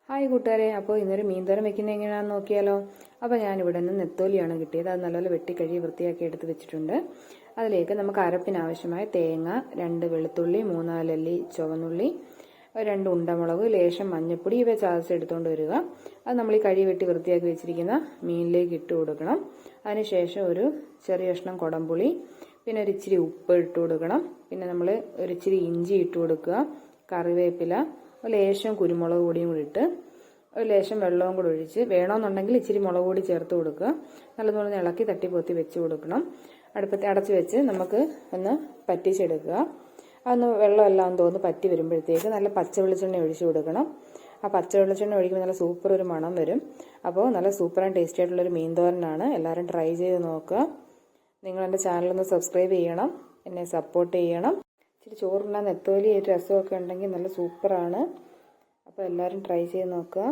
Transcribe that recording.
Hi കൂട്ടുകാരെ, അപ്പോൾ ഇന്നൊരു മീൻതോരൻ വെക്കുന്നത് എങ്ങനെയാണെന്ന് നോക്കിയാലോ. അപ്പോൾ ഞാനിവിടെ നിന്ന് നെത്തോലിയാണ് കിട്ടിയത്. അത് നല്ലപോലെ വെട്ടിക്കഴുകി വൃത്തിയാക്കി എടുത്ത് വെച്ചിട്ടുണ്ട്. അതിലേക്ക് നമുക്ക് അരപ്പിനാവശ്യമായ തേങ്ങ, 2 വെളുത്തുള്ളി, 3-4 അല്ലി ചുവന്നുള്ളി, 2 ഉണ്ടമുളക്, ലേശം മഞ്ഞൾപ്പൊടി ഇവ ചതച്ചെടുത്തുകൊണ്ട് വരിക. അത് നമ്മൾ ഈ കഴുകി വെട്ടി വൃത്തിയാക്കി വെച്ചിരിക്കുന്ന മീനിലേക്ക് ഇട്ട് കൊടുക്കണം. അതിനുശേഷം ഒരു ചെറിയ കഷ്ണം കുടംപുളി, പിന്നെ ഒരു ഇച്ചിരി ഉപ്പ് ഇട്ട് കൊടുക്കണം. പിന്നെ നമ്മൾ ഒരു ഇച്ചിരി ഇഞ്ചി ഇട്ട് കൊടുക്കുക, കറിവേപ്പില, ലേശം കുരുമുളക് പൊടിയും കൂടി ഇട്ട് ഒരു ലേശം വെള്ളവും കൂടി ഒഴിച്ച്, വേണമെന്നുണ്ടെങ്കിൽ ഇച്ചിരി മുളക് പൊടി ചേർത്ത് കൊടുക്കുക. നല്ലതുപോലെ ഇളക്കി തട്ടിപ്പൊത്തി വെച്ച് കൊടുക്കണം. അടുപ്പത്ത് അടച്ച് വെച്ച് നമുക്ക് ഒന്ന് പറ്റിച്ചെടുക്കുക. അതൊന്ന് വെള്ളമെല്ലാം തോന്നുന്നു പറ്റി വരുമ്പോഴത്തേക്ക് നല്ല പച്ച വെളിച്ചെണ്ണ ഒഴിച്ച് കൊടുക്കണം. ആ പച്ച വെളിച്ചെണ്ണ ഒഴിക്കുമ്പോൾ നല്ല സൂപ്പർ ഒരു മണം വരും. അപ്പോൾ നല്ല സൂപ്പർ ആൻഡ് ടേസ്റ്റി ആയിട്ടുള്ളൊരു മീൻ തോരനാണ്. എല്ലാവരും ട്രൈ ചെയ്ത് നോക്കുക. നിങ്ങൾ എൻ്റെ ചാനലൊന്ന് സബ്സ്ക്രൈബ് ചെയ്യണം, എന്നെ സപ്പോർട്ട് ചെയ്യണം. ഇച്ചിരി ചോറുണ്ടാകുന്ന നെത്തോലി രസമൊക്കെ ഉണ്ടെങ്കിൽ നല്ല സൂപ്പറാണ്. അപ്പോൾ എല്ലാവരും ട്രൈ ചെയ്ത് നോക്കുക.